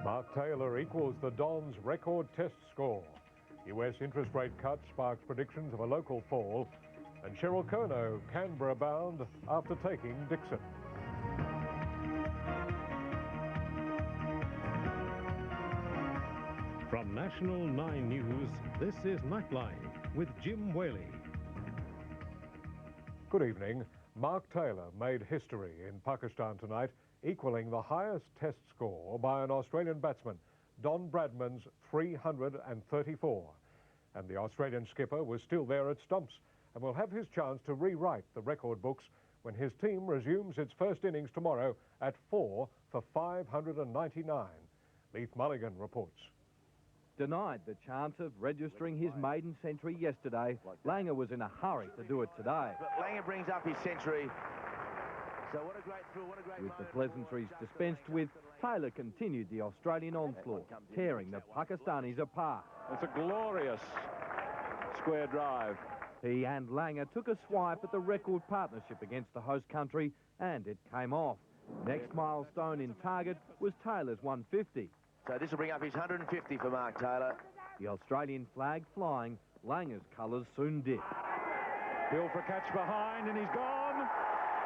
Mark Taylor equals the Don's record test score. US interest rate cut sparks predictions of a local fall. And Cheryl Kerno, Canberra bound after taking Dixon. From National 9 News, this is Nightline with Jim Whaley. Good evening. Mark Taylor made history in Pakistan tonight, equalling the highest test score by an Australian batsman, Don Bradman's 334. And the Australian skipper was still there at stumps and will have his chance to rewrite the record books when his team resumes its first innings tomorrow at 4 for 599. Leith Mulligan reports. Denied the chance of registering his maiden century yesterday, Langer was in a hurry to do it today. But Langer brings up his century. So what a great thrill, what a great With the pleasantries dispensed with, Taylor continued the Australian onslaught, tearing the Pakistanis apart. It's a glorious square drive. He and Langer took a swipe at the record partnership against the host country, and it came off. Next milestone in target was Taylor's 150. So this will bring up his 150 for Mark Taylor. The Australian flag flying, Langer's colours soon dip. Bill for a catch behind, and he's gone.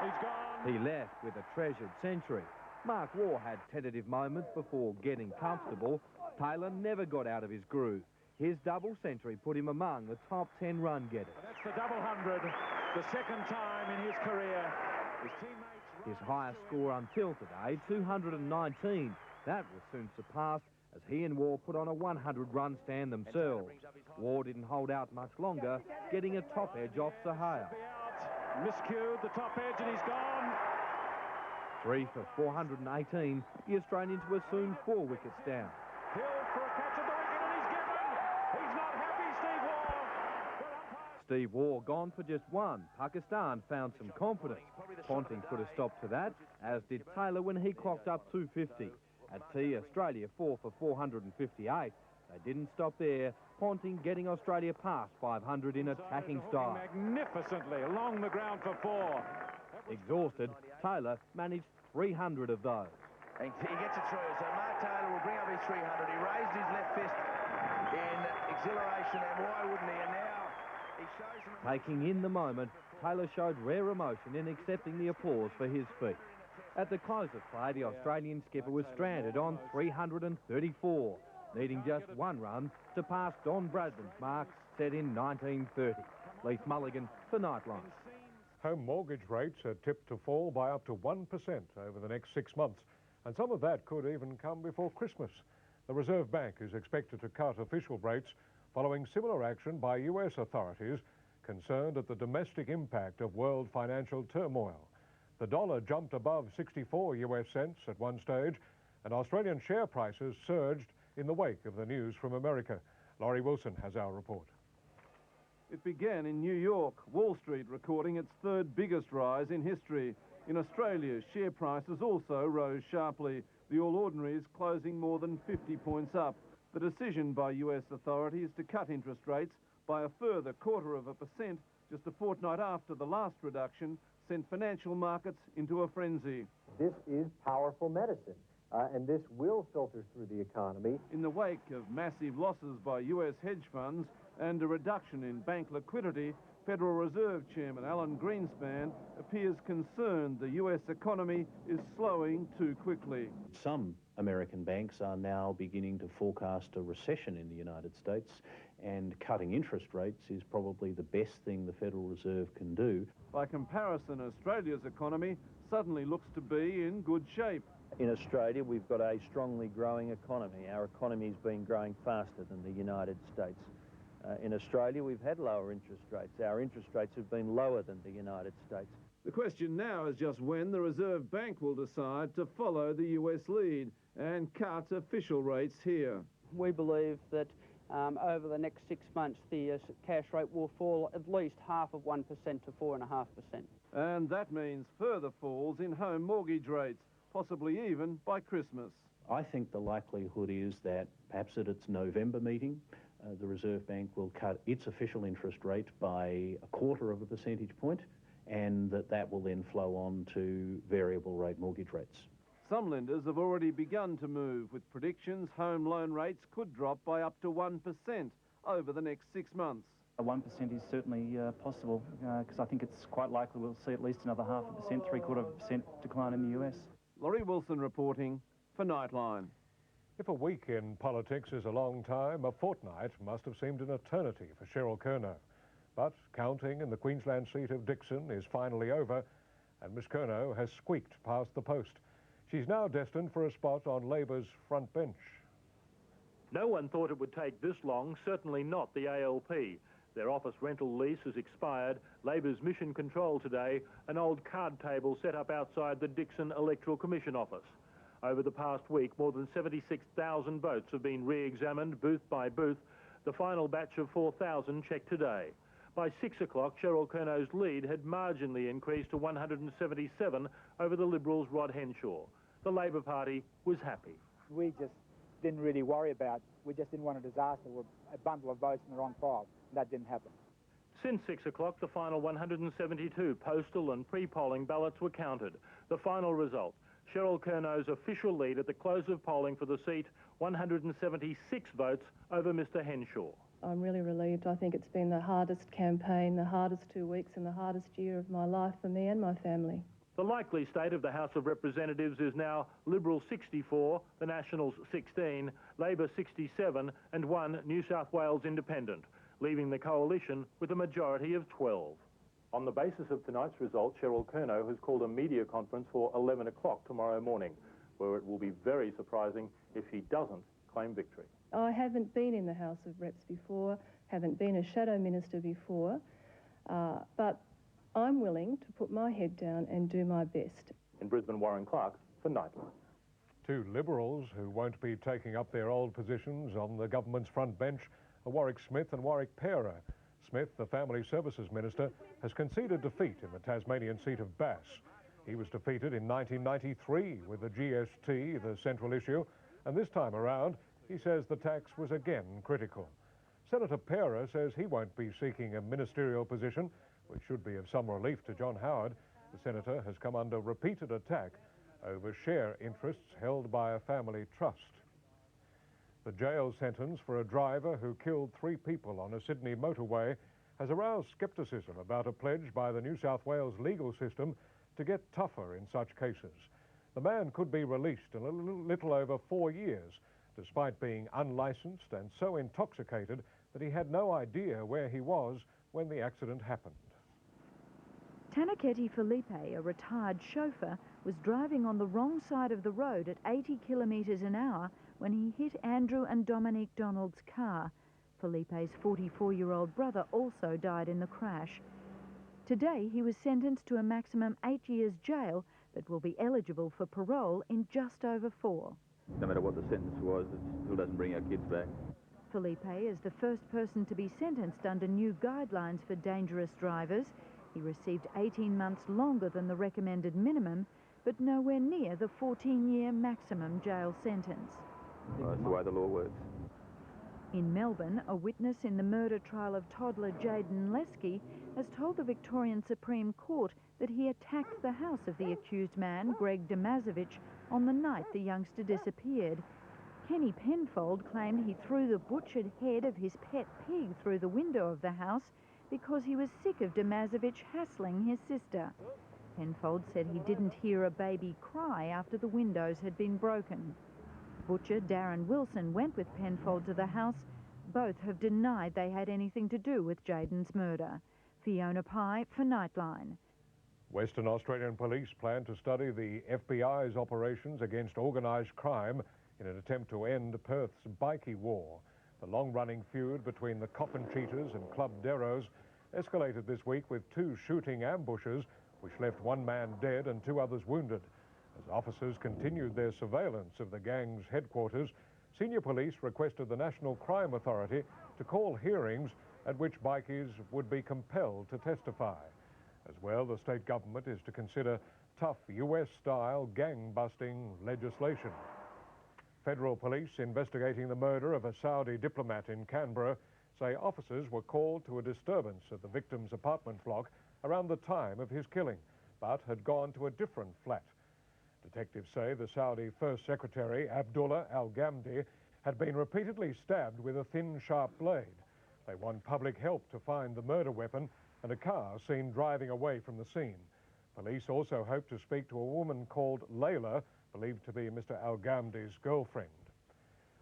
He's gone. He left with a treasured century. Mark Waugh had tentative moments before getting comfortable. Taylor never got out of his groove. His double century put him among the top 10 run getters. And that's the double 100, the second time in his career. His highest score until today, 219. That was soon surpassed as he and Waugh put on a 100-run stand themselves. Waugh didn't hold out much longer, getting a top edge off Sahaya. Miscued the top edge and he's gone. 3 for 418, the Australians were soon 4 wickets down. Hill for a catch at the wicket and he's given. He's not happy, Steve Waugh. Steve Waugh gone for just 1. Pakistan found some confidence. Ponting put a stop to that, as did Taylor when he clocked up 250. At tea, Australia 4 for 458. They didn't stop there. Ponting getting Australia past 500 in attacking style. Magnificently along the ground for 4. Exhausted, Taylor managed 300 of those. And he gets it through. So Mark Taylor will bring up his 300. He raised his left fist in exhilaration, and why wouldn't he? And now he shows him... Taking in the moment, Taylor showed rare emotion in accepting the applause for his feat. At the close of play, the Australian skipper was stranded on 334, needing just 1 run to pass Don Bradman's mark set in 1930. Leith Mulligan for Nightline. Home mortgage rates are tipped to fall by up to 1% over the next 6 months, and some of that could even come before Christmas. The Reserve Bank is expected to cut official rates following similar action by US authorities concerned at the domestic impact of world financial turmoil. The dollar jumped above 64 US cents at one stage, and Australian share prices surged in the wake of the news from America. Laurie Wilson has our report. It began in New York, Wall Street recording its 3rd biggest rise in history. In Australia, share prices also rose sharply, the All Ordinaries closing more than 50 points up. The decision by US authorities to cut interest rates by a further 0.25% just a fortnight after the last reduction sent financial markets into a frenzy. This is powerful medicine, and this will filter through the economy. In the wake of massive losses by US hedge funds and a reduction in bank liquidity, Federal Reserve Chairman Alan Greenspan appears concerned the US economy is slowing too quickly. Some American banks are now beginning to forecast a recession in the United States, and cutting interest rates is probably the best thing the Federal Reserve can do. By comparison, Australia's economy suddenly looks to be in good shape. In Australia, we've got a strongly growing economy. Our economy's been growing faster than the United States. In Australia, we've had lower interest rates. Our interest rates have been lower than the United States. The question now is just when the Reserve Bank will decide to follow the US lead and cut official rates here. We believe that over the next 6 months, the cash rate will fall at least 0.5% to 4.5%. And that means further falls in home mortgage rates, possibly even by Christmas. I think the likelihood is that perhaps at its November meeting, the Reserve Bank will cut its official interest rate by 0.25 percentage point, and that will then flow on to variable rate mortgage rates. some lenders have already begun to move, with predictions home loan rates could drop by up to 1% over the next 6 months. 1% is certainly possible, because I think it's quite likely we'll see at least another 0.5%, 0.75% decline in the US. Laurie Wilson reporting for Nightline. If a week in politics is a long time, a fortnight must have seemed an eternity for Cheryl Curnow. But counting in the Queensland seat of Dixon is finally over, and Miss Curnow has squeaked past the post. She's now destined for a spot on Labor's front bench. No one thought it would take this long, certainly not the ALP. Their office rental lease has expired. Labor's mission control today, an old card table set up outside the Dixon Electoral Commission office. Over the past week, more than 76,000 votes have been re-examined booth by booth. The final batch of 4,000 checked today. By 6 o'clock, Cheryl Curnow's lead had marginally increased to 177 over the Liberals' Rod Henshaw. The Labor Party was happy. We just didn't really worry about it. We just didn't want a disaster with a bundle of votes in the wrong pile. That didn't happen. Since 6 o'clock, the final 172 postal and pre-polling ballots were counted. The final result, Cheryl Curnow's official lead at the close of polling for the seat, 176 votes over Mr Henshaw. I'm really relieved. I think it's been the hardest campaign, the hardest 2 weeks and the hardest year of my life for me and my family. The likely state of the House of Representatives is now Liberal 64, the Nationals 16, Labor 67 and 1 New South Wales Independent, leaving the coalition with a majority of 12. On the basis of tonight's result, Cheryl Curnow has called a media conference for 11 o'clock tomorrow morning, where it will be very surprising if she doesn't claim victory. I haven't been in the House of Reps before, haven't been a shadow minister before, but I'm willing to put my head down and do my best. In Brisbane, Warren Clark for Nightline. Two Liberals who won't be taking up their old positions on the government's front bench are Warwick Smith and Warwick Pera. Smith, the Family Services Minister, has conceded defeat in the Tasmanian seat of Bass. He was defeated in 1993 with the GST, the central issue, and this time around he says the tax was again critical. Senator Pera says he won't be seeking a ministerial position, which should be of some relief to John Howard. The senator has come under repeated attack over share interests held by a family trust. The jail sentence for a driver who killed 3 people on a Sydney motorway has aroused scepticism about a pledge by the New South Wales legal system to get tougher in such cases. The man could be released in a little over 4 years, despite being unlicensed and so intoxicated that he had no idea where he was when the accident happened. Tanaketi Felipe, a retired chauffeur, was driving on the wrong side of the road at 80 kilometres an hour when he hit Andrew and Dominique Donald's car. Felipe's 44-year-old brother also died in the crash. Today, he was sentenced to a maximum 8 years jail, but will be eligible for parole in just over 4. No matter what the sentence was, it still doesn't bring our kids back. Felipe is the first person to be sentenced under new guidelines for dangerous drivers. He received 18 months longer than the recommended minimum, but nowhere near the 14-year maximum jail sentence. Well, that's the way the law works. In Melbourne, a witness in the murder trial of toddler Jaden Lesky has told the Victorian Supreme Court that he attacked the house of the accused man, Greg Damazovich, on the night the youngster disappeared. Kenny Penfold claimed he threw the butchered head of his pet pig through the window of the house because he was sick of Damazovich hassling his sister. Penfold said he didn't hear a baby cry after the windows had been broken. Butcher Darren Wilson went with Penfold to the house. Both have denied they had anything to do with Jaden's murder. Fiona Pye for Nightline. Western Australian police plan to study the FBI's operations against organised crime in an attempt to end Perth's bikie war. The long-running feud between the Coppin Cheaters and Club Deros escalated this week with 2 shooting ambushes which left 1 man dead and 2 others wounded. As officers continued their surveillance of the gang's headquarters, senior police requested the National Crime Authority to call hearings at which bikies would be compelled to testify. As well, the state government is to consider tough US-style gang-busting legislation. Federal police investigating the murder of a Saudi diplomat in Canberra say officers were called to a disturbance at the victim's apartment block around the time of his killing, but had gone to a different flat. Detectives say the Saudi First Secretary, Abdullah al-Ghamdi, had been repeatedly stabbed with a thin, sharp blade. They want public help to find the murder weapon and a car seen driving away from the scene. Police also hope to speak to a woman called Layla, believed to be Mr. al-Ghamdi's girlfriend.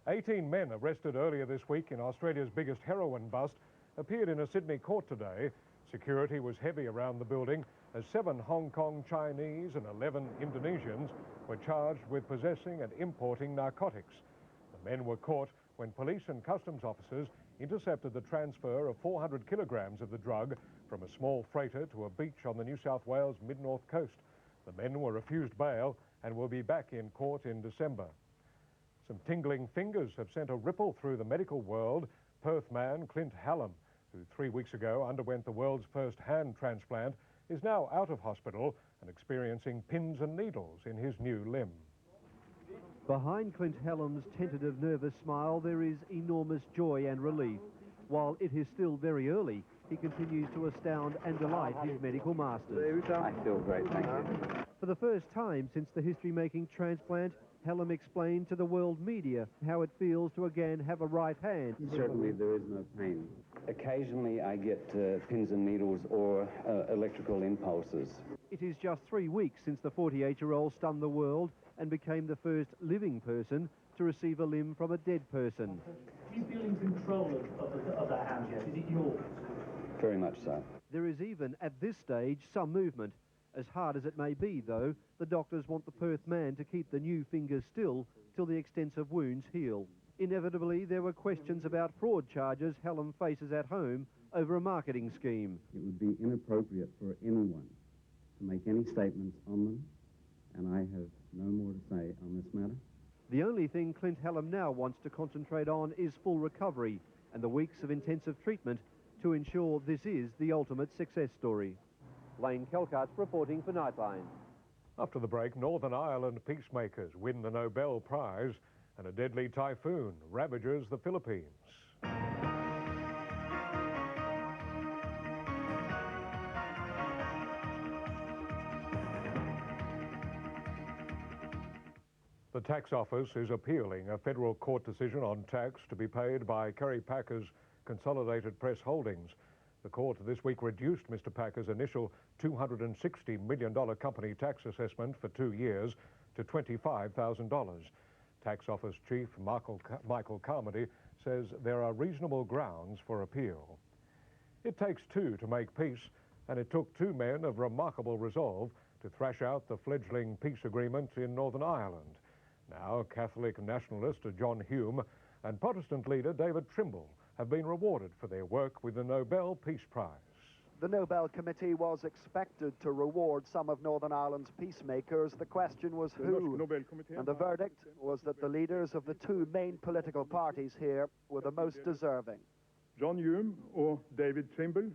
18 men arrested earlier this week in Australia's biggest heroin bust appeared in a Sydney court today. Security was heavy around the building as 7 Hong Kong Chinese and 11 Indonesians were charged with possessing and importing narcotics. The men were caught when police and customs officers intercepted the transfer of 400 kilograms of the drug from a small freighter to a beach on the New South Wales mid-north coast. The men were refused bail and will be back in court in December. Some tingling fingers have sent a ripple through the medical world. Perth man Clint Hallam, who 3 weeks ago underwent the world's first hand transplant, is now out of hospital and experiencing pins and needles in his new limb. Behind Clint Hallam's tentative nervous smile, there is enormous joy and relief. While it is still very early, he continues to astound and delight his medical masters. I feel great, thank you. For the first time since the history-making transplant, Hallam explained to the world media how it feels to again have a right hand. Certainly there is no pain. Occasionally I get pins and needles or electrical impulses. It is just 3 weeks since the 48-year-old stunned the world and became the first living person to receive a limb from a dead person. Do you feel in control of the hand yet? Is it yours? Very much so. There is even, at this stage, some movement. As hard as it may be, though, the doctors want the Perth man to keep the new fingers still till the extensive wounds heal. Inevitably, there were questions about fraud charges Hallam faces at home over a marketing scheme. It would be inappropriate for anyone to make any statements on them, and I have no more to say on this matter. The only thing Clint Hallam now wants to concentrate on is full recovery and the weeks of intensive treatment to ensure this is the ultimate success story. Lane Kelkart's reporting for Nightline. After the break, Northern Ireland peacemakers win the Nobel Prize and a deadly typhoon ravages the Philippines. The tax office is appealing a federal court decision on tax to be paid by Kerry Packer's Consolidated Press Holdings. The court this week reduced Mr. Packer's initial $260 million company tax assessment for 2 years to $25,000. Tax Office Chief Michael Carmody says there are reasonable grounds for appeal. It takes two to make peace, and it took 2 men of remarkable resolve to thrash out the fledgling peace agreement in Northern Ireland. Now, Catholic nationalist John Hume and Protestant leader David Trimble have been rewarded for their work with the Nobel Peace Prize. The Nobel Committee was expected to reward some of Northern Ireland's peacemakers. The question was who, and the verdict was that the leaders of the 2 main political parties here were the most deserving. John Hume or David Trimble.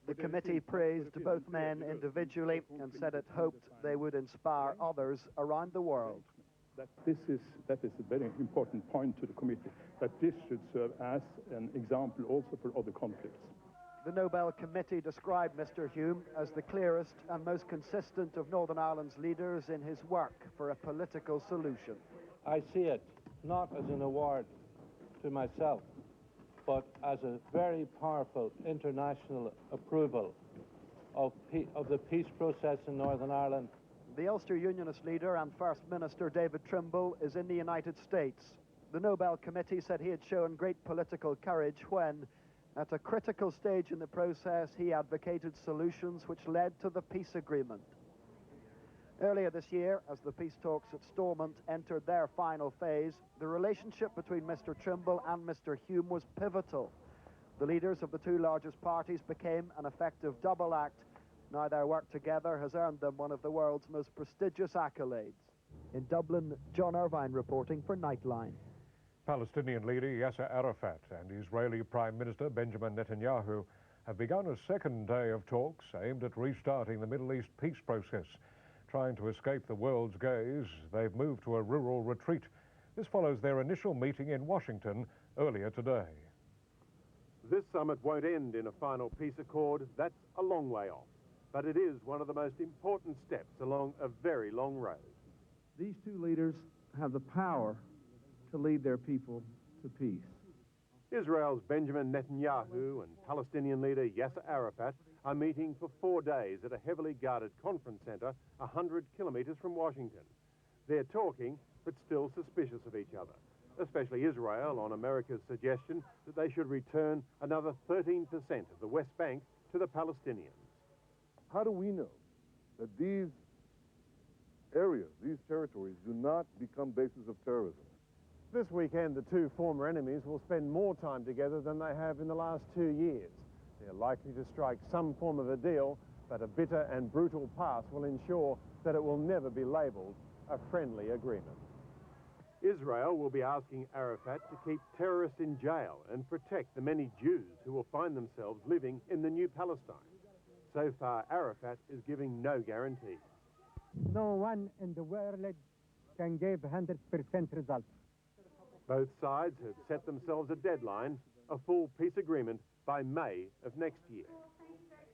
The committee praised both men individually and said it hoped they would inspire others around the world. That is a very important point to the committee, that this should serve as an example also for other conflicts. The Nobel Committee described Mr. Hume as the clearest and most consistent of Northern Ireland's leaders in his work for a political solution. I see it not as an award to myself, but as a very powerful international approval of the peace process in Northern Ireland. The Ulster Unionist leader and First Minister David Trimble is in the United States. The Nobel Committee said he had shown great political courage when, at a critical stage in the process, he advocated solutions which led to the peace agreement. Earlier this year, as the peace talks at Stormont entered their final phase, the relationship between Mr. Trimble and Mr. Hume was pivotal. The leaders of the 2 largest parties became an effective double act. Now their work together has earned them one of the world's most prestigious accolades. In Dublin, John Irvine reporting for Nightline. Palestinian leader Yasser Arafat and Israeli Prime Minister Benjamin Netanyahu have begun a second day of talks aimed at restarting the Middle East peace process. Trying to escape the world's gaze, they've moved to a rural retreat. This follows their initial meeting in Washington earlier today. This summit won't end in a final peace accord. That's a long way off. But it is one of the most important steps along a very long road. These two leaders have the power to lead their people to peace. Israel's Benjamin Netanyahu and Palestinian leader Yasser Arafat are meeting for 4 days at a heavily guarded conference centre 100 kilometres from Washington. They're talking, but still suspicious of each other, especially Israel on America's suggestion that they should return another 13% of the West Bank to the Palestinians. How do we know that these areas, these territories, do not become bases of terrorism? This weekend, the two former enemies will spend more time together than they have in the last 2 years. They're likely to strike some form of a deal, but a bitter and brutal past will ensure that it will never be labelled a friendly agreement. Israel will be asking Arafat to keep terrorists in jail and protect the many Jews who will find themselves living in the new Palestine. So far, Arafat is giving no guarantee. No one in the world can give 100% result. Both sides have set themselves a deadline, a full peace agreement by May of next year.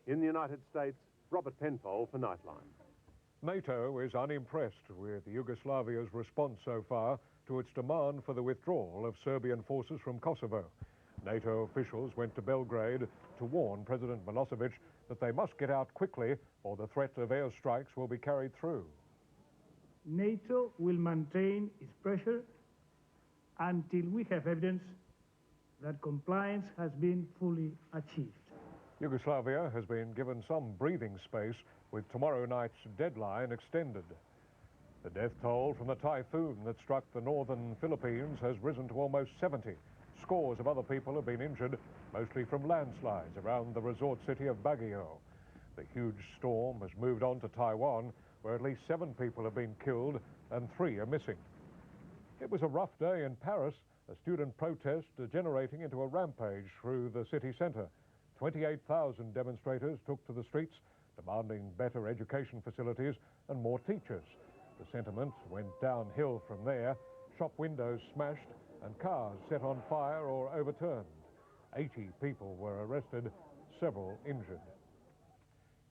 In the United States, Robert Penfold for Nightline. NATO is unimpressed with Yugoslavia's response so far to its demand for the withdrawal of Serbian forces from Kosovo. NATO officials went to Belgrade to warn President Milosevic that they must get out quickly or the threat of airstrikes will be carried through. NATO will maintain its pressure until we have evidence that compliance has been fully achieved. Yugoslavia has been given some breathing space with tomorrow night's deadline extended. The death toll from the typhoon that struck the northern Philippines has risen to almost 70. Scores of other people have been injured, mostly from landslides around the resort city of Baguio. The huge storm has moved on to Taiwan, where at least 7 people have been killed and 3 are missing. It was a rough day in Paris, a student protest degenerating into a rampage through the city centre. 28,000 demonstrators took to the streets, demanding better education facilities and more teachers. The sentiment went downhill from there, shop windows smashed and cars set on fire or overturned. 80 people were arrested, several injured.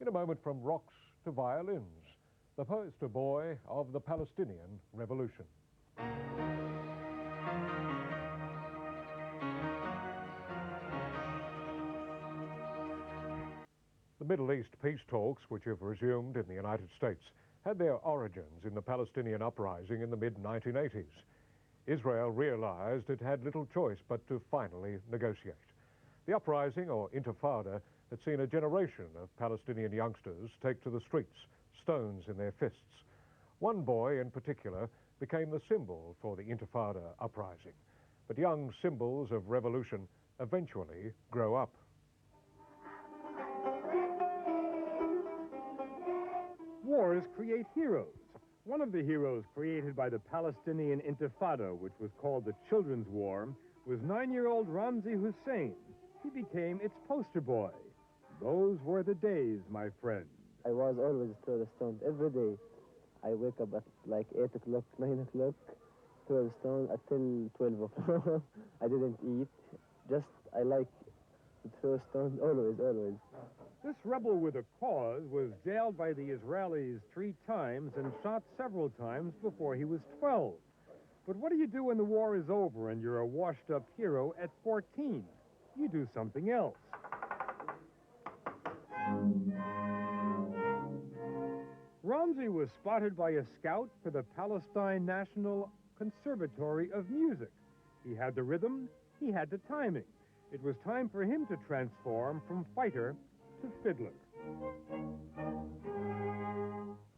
In a moment, from rocks to violins, the poster boy of the Palestinian Revolution. The Middle East peace talks, which have resumed in the United States, had their origins in the Palestinian uprising in the mid-1980s. Israel realized it had little choice but to finally negotiate. The uprising, or intifada, had seen a generation of Palestinian youngsters take to the streets, stones in their fists. One boy in particular became the symbol for the intifada uprising. But young symbols of revolution eventually grow up. Wars create heroes. One of the heroes created by the Palestinian Intifada, which was called the Children's War, was 9-year-old Ramzi Hussein. He became its poster boy. Those were the days, my friend. I was always throw the stones every day. I wake up at like 8 o'clock, 9 o'clock, throw the stone until 12 o'clock. I didn't eat. Just, I like to throw stones always, always. This rebel with a cause was jailed by the Israelis 3 times and shot several times before he was 12. But what do you do when the war is over and you're a washed-up hero at 14? You do something else. Ramzi was spotted by a scout for the Palestine National Conservatory of Music. He had the rhythm, he had the timing. It was time for him to transform from fighter to fiddler.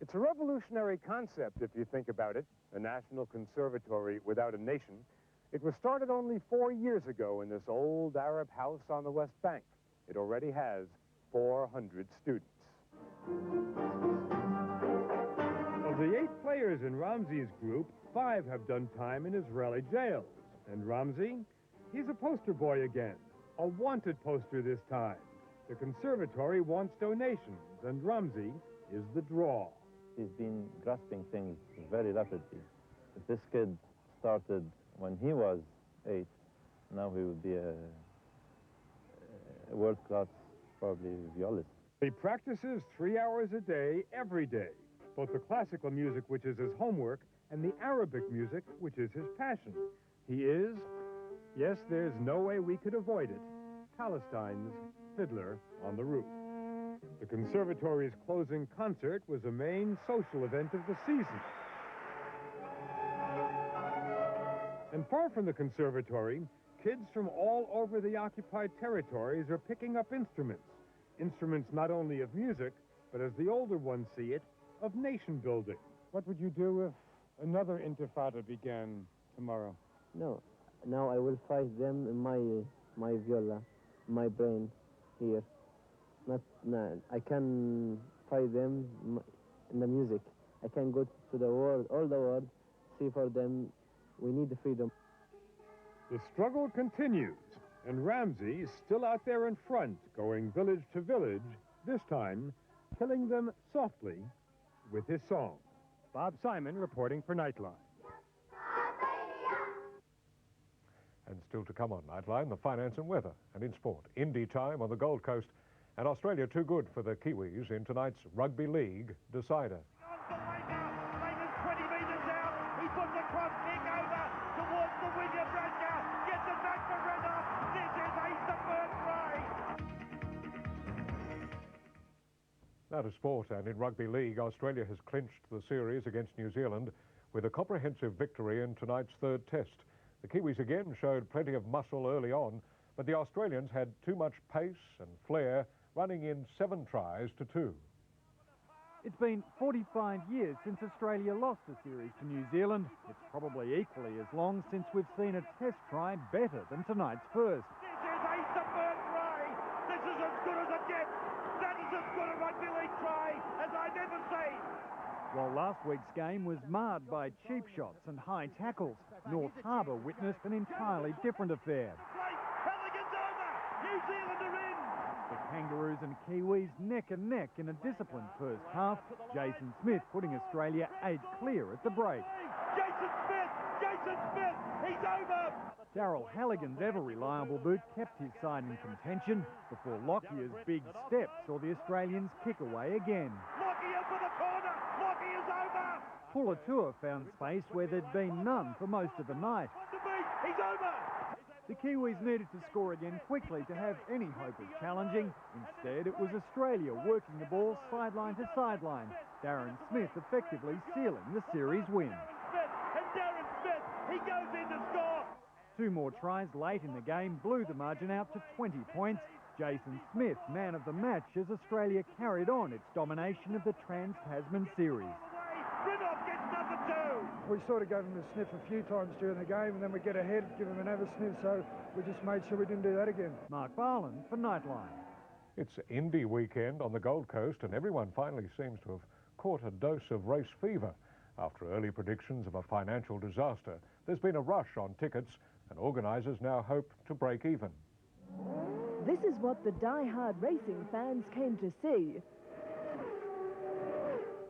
It's a revolutionary concept if you think about it, a national conservatory without a nation. It was started only 4 years ago in this old Arab house on the West Bank. It already has 400 students. Of the 8 players in Ramzi's group, 5 have done time in Israeli jails. And Ramzi, he's a poster boy again, a wanted poster this time. The conservatory wants donations, and Ramzi is the draw. He's been grasping things very rapidly. If this kid started when he was 8, now he would be a world-class, probably, violist. He practices 3 hours a day, every day. Both the classical music, which is his homework, and the Arabic music, which is his passion. He is, yes, there's no way we could avoid it, Palestine's Fiddler on the Roof. The conservatory's closing concert was a main social event of the season. And far from the conservatory, kids from all over the occupied territories are picking up instruments. Instruments not only of music, but as the older ones see it, of nation building. What would you do if another intifada began tomorrow? No, now I will fight them in my viola, my brain here. I can fight them in the music. I can go to the world, all the world, see for them. We need the freedom. The struggle continues, and Ramsey is still out there in front, going village to village, this time killing them softly with his song. Bob Simon reporting for Nightline. And still to come on Nightline, the finance and weather. And in sport, Indy time on the Gold Coast, and Australia too good for the Kiwis in tonight's Rugby League decider. Now to sport, and in Rugby League, Australia has clinched the series against New Zealand with a comprehensive victory in tonight's third test. The Kiwis again showed plenty of muscle early on, but the Australians had too much pace and flair, running in 7 tries to 2. It's been 45 years since Australia lost a series to New Zealand. It's probably equally as long since we've seen a test try better than tonight's first. This is a superb try. This is as good as it gets. That is as good a rugby league try as I've ever seen. While last week's game was marred by cheap shots and high tackles, North Harbour witnessed an entirely different affair. Halligan's over. New Zealand are in. The Kangaroos and Kiwis neck and neck in a disciplined first half. Jason Smith putting Australia 8 clear at the break. Jason Smith, he's over. Darryl Halligan's ever-reliable boot kept his side in contention before Lockyer's big step saw the Australians kick away again. Lockyer for the corner. Lockyer is over. Pulatua found space where there'd been none for most of the night. He's over. The Kiwis needed to score again quickly to have any hope of challenging. Instead, it was Australia working the ball sideline to sideline. Darren Smith effectively sealing the series win. And Darren Smith, he goes in to score. 2 more tries late in the game blew the margin out to 20 points. Jason Smith, man of the match, as Australia carried on its domination of the Trans-Tasman series. Renoff gets number 2. We sort of gave him a sniff a few times during the game, and then we get ahead, give him another sniff, so we just made sure we didn't do that again. Mark Barland for Nightline. It's Indy weekend on the Gold Coast, and everyone finally seems to have caught a dose of race fever. After early predictions of a financial disaster, there's been a rush on tickets, and organisers now hope to break even. This is what the die-hard racing fans came to see.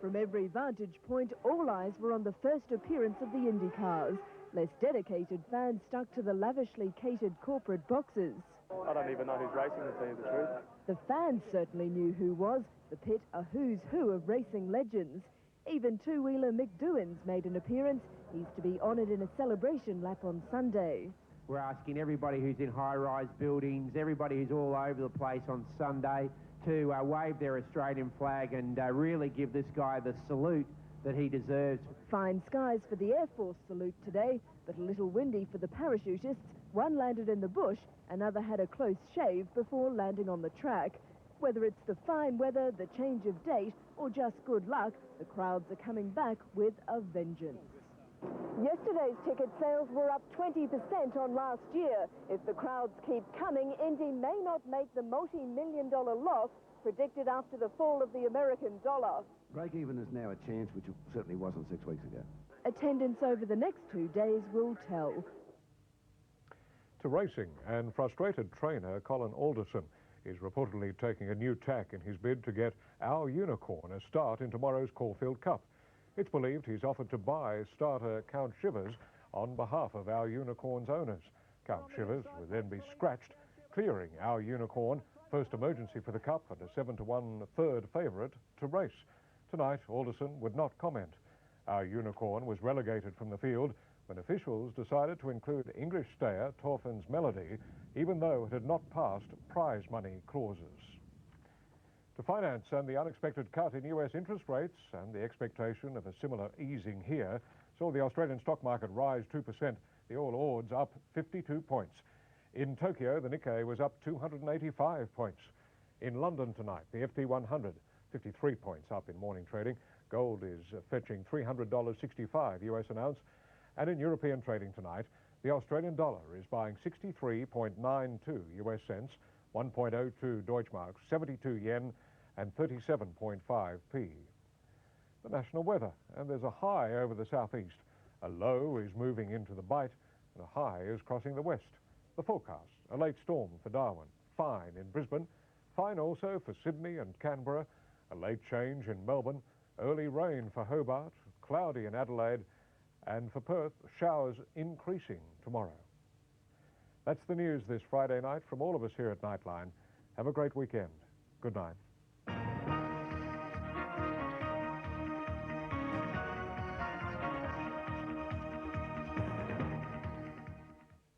From every vantage point, all eyes were on the first appearance of the Indy cars. Less dedicated fans stuck to the lavishly catered corporate boxes. I don't even know who's racing, to tell you the truth. The fans certainly knew who was. The pit, a who's who of racing legends. Even two-wheeler Mick Doohan's made an appearance. He's to be honoured in a celebration lap on Sunday. We're asking everybody who's in high-rise buildings, everybody who's all over the place on Sunday to wave their Australian flag and really give this guy the salute that he deserves. Fine skies for the Air Force salute today, but a little windy for the parachutists. One landed in the bush, another had a close shave before landing on the track. Whether it's the fine weather, the change of date, or just good luck, the crowds are coming back with a vengeance. Yesterday's ticket sales were up 20% on last year. If the crowds keep coming, Indy may not make the multi-million-dollar loss predicted after the fall of the American dollar. Break-even is now a chance, which it certainly wasn't 6 weeks ago. Attendance over the next 2 days will tell. To racing, and frustrated trainer Colin Alderson is reportedly taking a new tack in his bid to get Our Unicorn a start in tomorrow's Caulfield Cup. It's believed he's offered to buy starter Count Shivers on behalf of Our Unicorn's owners. Count Shivers would then be scratched, clearing Our Unicorn, first emergency for the Cup and a 7-1 third favourite to race. Tonight, Alderson would not comment. Our unicorn was relegated from the field when officials decided to include English stayer Torfin's Melody, even though it had not passed prize money clauses. To finance and the unexpected cut in US interest rates and the expectation of a similar easing here saw the Australian stock market rise 2%, the All Ords up 52 points. In Tokyo, the Nikkei was up 285 points. In London tonight, the FT 100, 53 points up in morning trading. Gold is fetching $300.65 US an ounce. And in European trading tonight, the Australian dollar is buying 63.92 US cents, 1.02 Deutschmarks, 72 yen and 37.5p. The national weather, and there's a high over the southeast. A low is moving into the bight, and a high is crossing the west. The forecast, a late storm for Darwin, fine in Brisbane, fine also for Sydney and Canberra, a late change in Melbourne, early rain for Hobart, cloudy in Adelaide, and for Perth, showers increasing tomorrow. That's the news this Friday night from all of us here at Nightline. Have a great weekend. Good night.